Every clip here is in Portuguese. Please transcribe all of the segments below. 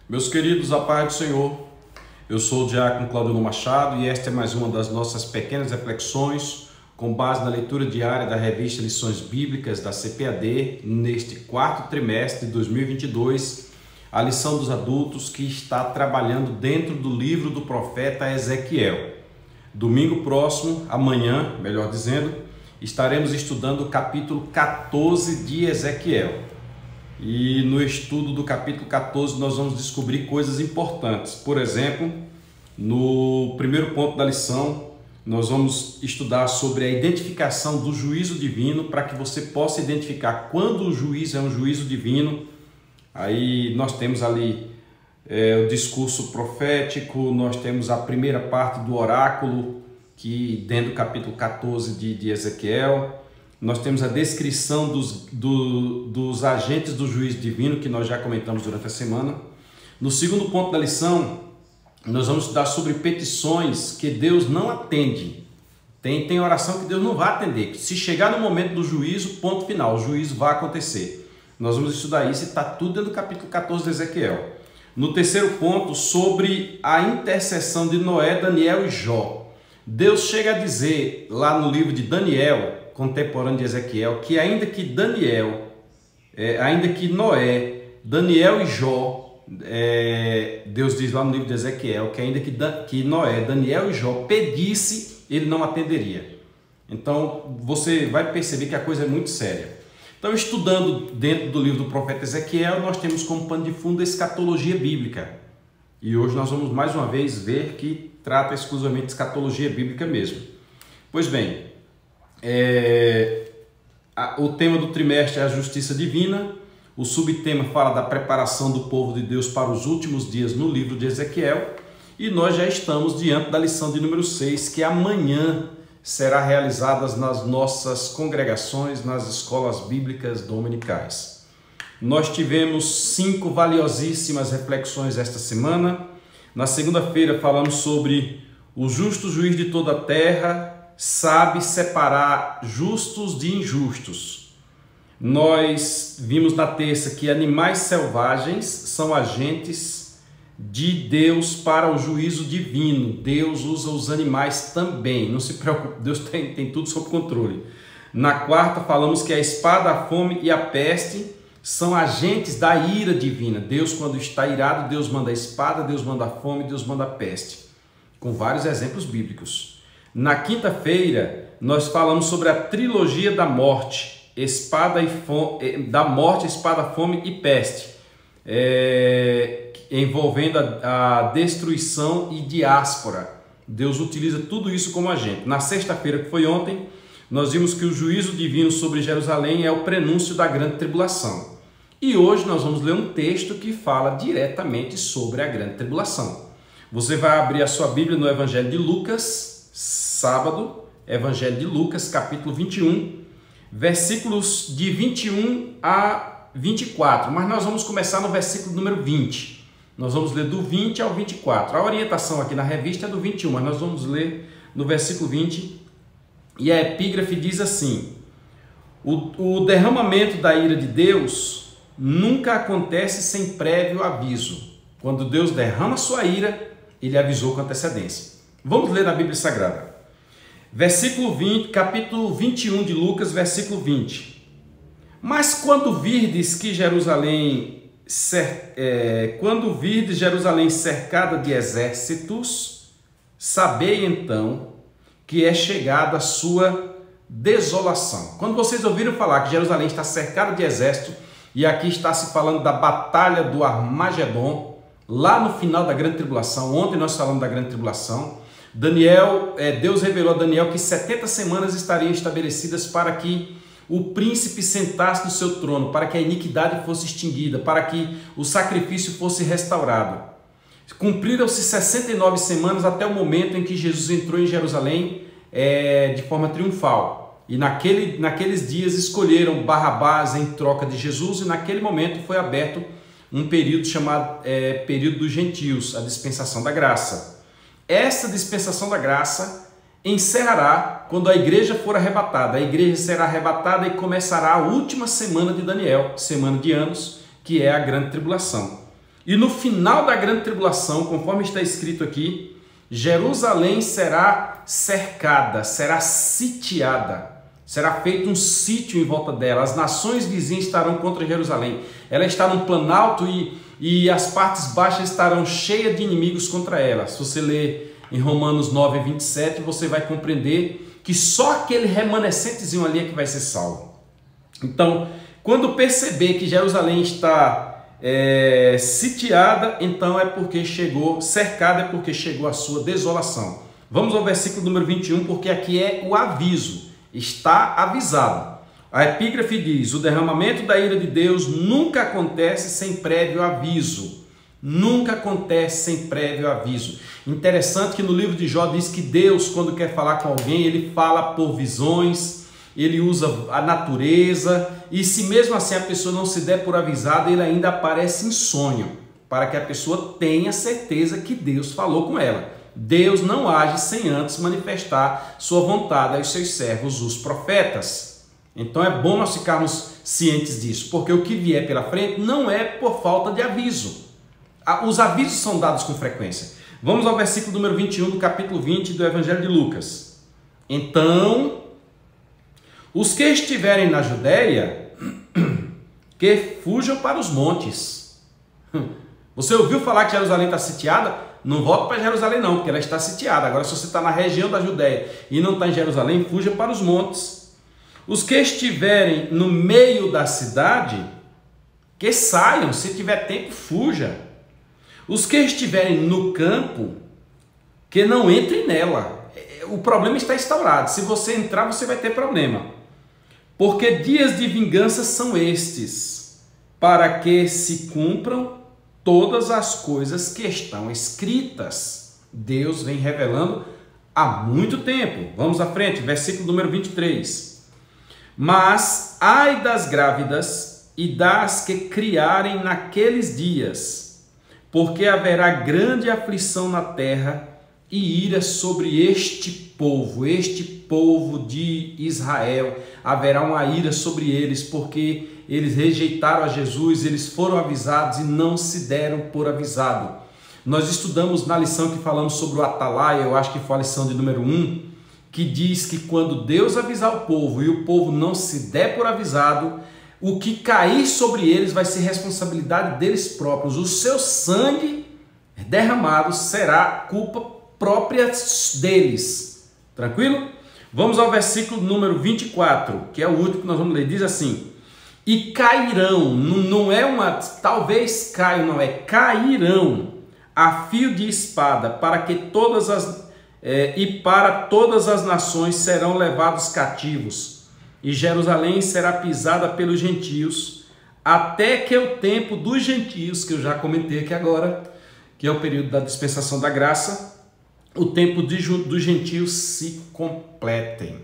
Meus queridos, a paz do Senhor, eu sou o diácono Claudino Machado e esta é mais uma das nossas pequenas reflexões com base na leitura diária da revista Lições Bíblicas da CPAD neste quarto trimestre de 2022, a lição dos adultos que está trabalhando dentro do livro do profeta Ezequiel. Domingo próximo, amanhã, melhor dizendo, estaremos estudando o capítulo 14 de Ezequiel. E no estudo do capítulo 14 nós vamos descobrir coisas importantes. Por exemplo, no primeiro ponto da lição, nós vamos estudar sobre a identificação do juízo divino para que você possa identificar quando o juízo é um juízo divino. Aí nós temos ali o discurso profético, nós temos a primeira parte do oráculo, que dentro do capítulo 14 de Ezequiel. Nós temos a descrição dos agentes do juízo divino, que nós já comentamos durante a semana. No segundo ponto da lição, nós vamos estudar sobre petições que Deus não atende. Tem oração que Deus não vai atender. Se chegar no momento do juízo, ponto final, o juízo vai acontecer. Nós vamos estudar isso e está tudo dentro do capítulo 14 de Ezequiel. No terceiro ponto, sobre a intercessão de Noé, Daniel e Jó. Deus chega a dizer lá no livro de Daniel, contemporâneo de Ezequiel, que ainda que Noé, Daniel e Jó, Deus diz lá no livro de Ezequiel, que ainda que Noé, Daniel e Jó pedisse, ele não atenderia. Então você vai perceber que a coisa é muito séria. Então, estudando dentro do livro do profeta Ezequiel, nós temos como pano de fundo a escatologia bíblica. E hoje nós vamos mais uma vez ver que trata exclusivamente de escatologia bíblica mesmo. Pois bem, o tema do trimestre é a justiça divina. O subtema fala da preparação do povo de Deus para os últimos dias no livro de Ezequiel. E nós já estamos diante da lição de número 6, que amanhã será realizada nas nossas congregações, nas escolas bíblicas dominicais. Nós tivemos 5 valiosíssimas reflexões esta semana. Na segunda-feira falamos sobre o justo juiz de toda a terra, sabe separar justos de injustos. Nós vimos na terça que animais selvagens são agentes de Deus para o juízo divino. Deus usa os animais também, não se preocupe, Deus tem tudo sob controle. Na quarta falamos que a espada, a fome e a peste são agentes da ira divina. Deus, quando está irado, Deus manda a espada, Deus manda a fome, Deus manda a peste, com vários exemplos bíblicos. Na quinta-feira, nós falamos sobre a trilogia da morte, espada fome e peste, envolvendo a destruição e diáspora. Deus utiliza tudo isso como agente. Na sexta-feira, que foi ontem, nós vimos que o juízo divino sobre Jerusalém é o prenúncio da grande tribulação. E hoje nós vamos ler um texto que fala diretamente sobre a grande tribulação. Você vai abrir a sua Bíblia no Evangelho de Lucas, sábado, Evangelho de Lucas, capítulo 21, versículos de 21 a 24, mas nós vamos começar no versículo número 20. Nós vamos ler do 20 ao 24. A orientação aqui na revista é do 21, mas nós vamos ler no versículo 20, e a epígrafe diz assim: o derramamento da ira de Deus nunca acontece sem prévio aviso. Quando Deus derrama sua ira, ele avisou com antecedência. Vamos ler na Bíblia Sagrada. Versículo 20, capítulo 21 de Lucas, versículo 20. Mas quando virdes Jerusalém cercada de exércitos, sabei então que é chegada a sua desolação. Quando vocês ouviram falar que Jerusalém está cercada de exército, e aqui está se falando da batalha do Armagedon, lá no final da grande tribulação. Ontem nós falamos da grande tribulação. Deus revelou a Daniel que 70 semanas estariam estabelecidas para que o príncipe sentasse no seu trono, para que a iniquidade fosse extinguida, para que o sacrifício fosse restaurado. Cumpriram-se 69 semanas até o momento em que Jesus entrou em Jerusalém de forma triunfal. E naqueles dias escolheram Barrabás em troca de Jesus, e naquele momento foi aberto um período chamado período dos gentios, a dispensação da graça. Essa dispensação da graça encerrará quando a igreja for arrebatada. A igreja será arrebatada e começará a última semana de Daniel, semana de anos, que é a grande tribulação. E no final da grande tribulação, conforme está escrito aqui, Jerusalém será cercada, será sitiada, será feito um sítio em volta dela. As nações vizinhas estarão contra Jerusalém. Ela está num planalto e as partes baixas estarão cheias de inimigos contra ela. Se você ler em Romanos 9, 27, você vai compreender que só aquele remanescentezinho ali é que vai ser salvo. Então, quando perceber que Jerusalém está sitiada, então é porque chegou, cercada é porque chegou a sua desolação. Vamos ao versículo número 21, porque aqui é o aviso, está avisado. A epígrafe diz: o derramamento da ira de Deus nunca acontece sem prévio aviso. Nunca acontece sem prévio aviso. Interessante que no livro de Jó diz que Deus, quando quer falar com alguém, ele fala por visões, ele usa a natureza, e se mesmo assim a pessoa não se der por avisada, ele ainda aparece em sonho, para que a pessoa tenha certeza que Deus falou com ela. Deus não age sem antes manifestar sua vontade aos seus servos, os profetas. Então é bom nós ficarmos cientes disso, porque o que vier pela frente não é por falta de aviso. Os avisos são dados com frequência. Vamos ao versículo número 21 do capítulo 20 do Evangelho de Lucas. Então, os que estiverem na Judéia, que fujam para os montes. Você ouviu falar que Jerusalém está sitiada? Não volte para Jerusalém não, porque ela está sitiada. Agora, se você está na região da Judéia e não está em Jerusalém, fuja para os montes. Os que estiverem no meio da cidade, que saiam, se tiver tempo, fuja. Os que estiverem no campo, que não entrem nela. O problema está instaurado. Se você entrar, você vai ter problema. Porque dias de vingança são estes, para que se cumpram todas as coisas que estão escritas. Deus vem revelando há muito tempo. Vamos à frente, versículo número 23. Mas ai das grávidas e das que criarem naqueles dias, porque haverá grande aflição na terra e ira sobre este povo de Israel. Haverá uma ira sobre eles, porque eles rejeitaram a Jesus, eles foram avisados e não se deram por avisado. Nós estudamos na lição que falamos sobre o Atalaia, eu acho que foi a lição de número 1, que diz que quando Deus avisar o povo e o povo não se der por avisado, o que cair sobre eles vai ser responsabilidade deles próprios. O seu sangue derramado será culpa própria deles. Tranquilo? Vamos ao versículo número 24, que é o último que nós vamos ler. Diz assim: e cairão, não é uma, talvez caiam, não é, cairão a fio de espada, para que todas as nações serão levados cativos, e Jerusalém será pisada pelos gentios, até que o tempo dos gentios, que eu já comentei aqui agora, que é o período da dispensação da graça, o tempo dos gentios se completem.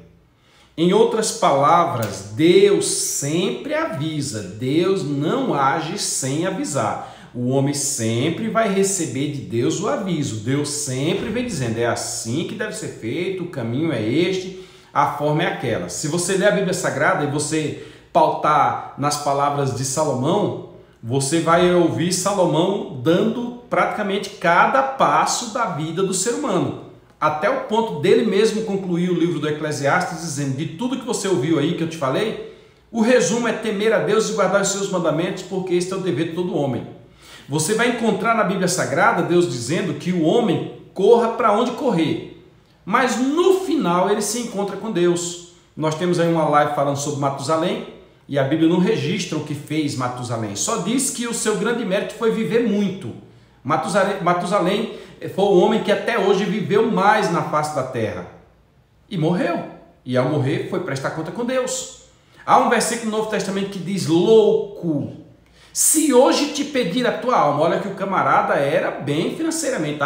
Em outras palavras, Deus sempre avisa, Deus não age sem avisar. O homem sempre vai receber de Deus o aviso, Deus sempre vem dizendo, é assim que deve ser feito, o caminho é este, a forma é aquela. Se você ler a Bíblia Sagrada e você pautar nas palavras de Salomão, você vai ouvir Salomão dando praticamente cada passo da vida do ser humano, até o ponto dele mesmo concluir o livro do Eclesiastes dizendo, de tudo que você ouviu aí que eu te falei, o resumo é temer a Deus e guardar os seus mandamentos, porque este é o dever de todo homem. Você vai encontrar na Bíblia Sagrada Deus dizendo que o homem corra para onde correr, mas no final ele se encontra com Deus. Nós temos aí uma live falando sobre Matusalém, e a Bíblia não registra o que fez Matusalém, só diz que o seu grande mérito foi viver muito. Matusalém foi o homem que até hoje viveu mais na face da terra, e morreu, e ao morrer foi prestar conta com Deus. Há um versículo no Novo Testamento que diz, louco, se hoje te pedir a tua alma, olha que o camarada era bem financeiramente,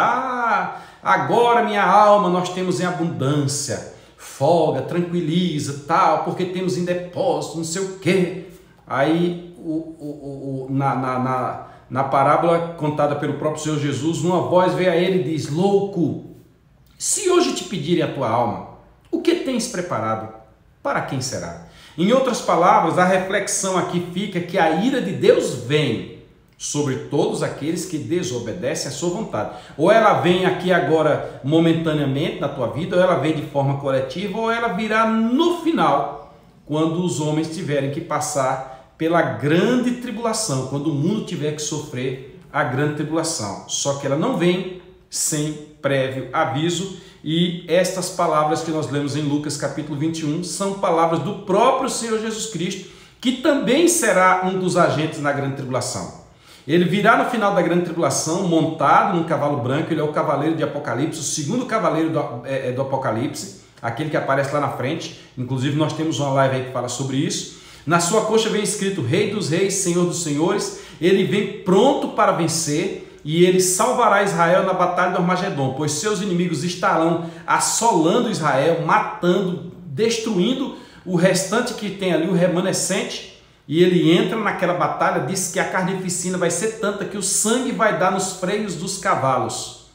agora minha alma nós temos em abundância, folga, tranquiliza, tal, porque temos em depósito, não sei o quê. Aí na parábola contada pelo próprio Senhor Jesus, uma voz veio a ele e diz, louco, se hoje te pedirem a tua alma, o que tens preparado? Para quem será? Em outras palavras, a reflexão aqui fica que a ira de Deus vem sobre todos aqueles que desobedecem à sua vontade. Ou ela vem aqui agora momentaneamente na tua vida, ou ela vem de forma coletiva, ou ela virá no final, quando os homens tiverem que passar pela grande tribulação, quando o mundo tiver que sofrer a grande tribulação. Só que ela não vem sem prévio aviso, e estas palavras que nós lemos em Lucas capítulo 21 são palavras do próprio Senhor Jesus Cristo, que também será um dos agentes na grande tribulação. Ele virá no final da grande tribulação montado num cavalo branco. Ele é o cavaleiro de Apocalipse, o segundo cavaleiro do Apocalipse, aquele que aparece lá na frente. Inclusive nós temos uma live aí que fala sobre isso. Na sua coxa vem escrito Rei dos Reis, Senhor dos Senhores. Ele vem pronto para vencer e ele salvará Israel na batalha do Armagedon, pois seus inimigos estarão assolando Israel, matando, destruindo o restante que tem ali, o remanescente. E ele entra naquela batalha, diz que a carnificina vai ser tanta que o sangue vai dar nos freios dos cavalos.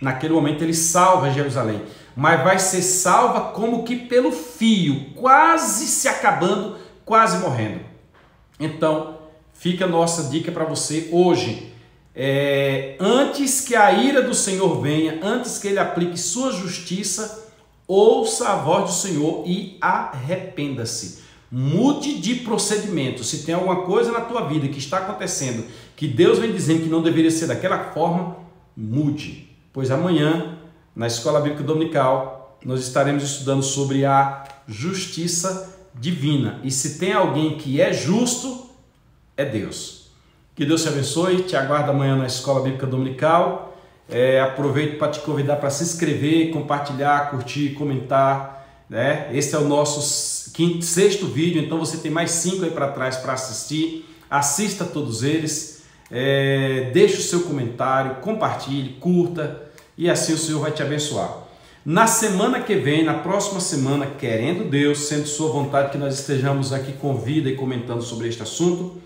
Naquele momento ele salva Jerusalém, mas vai ser salva como que pelo fio, quase se acabando, quase morrendo. Então, fica a nossa dica para você hoje. Antes que a ira do Senhor venha, antes que ele aplique sua justiça, ouça a voz do Senhor e arrependa-se. Mude de procedimento. Se tem alguma coisa na tua vida que está acontecendo, que Deus vem dizendo que não deveria ser daquela forma, mude. Pois amanhã, na Escola Bíblica Dominical, nós estaremos estudando sobre a justiça divina. E se tem alguém que é justo, é Deus. Que Deus te abençoe. Te aguardo amanhã na Escola Bíblica Dominical. Aproveito para te convidar para se inscrever, compartilhar, curtir, comentar. Este é o nosso sexto vídeo, então você tem mais 5 aí para trás para assistir. Assista todos eles, deixe o seu comentário, compartilhe, curta, e assim o Senhor vai te abençoar. Na semana que vem, na próxima semana, querendo Deus, sendo sua vontade que nós estejamos aqui com vida e comentando sobre este assunto,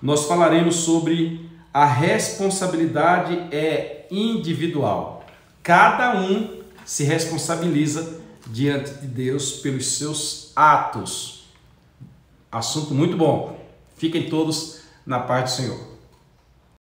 nós falaremos sobre a responsabilidade individual. Cada um se responsabiliza diante de Deus pelos seus atos. Assunto muito bom. Fiquem todos na paz do Senhor.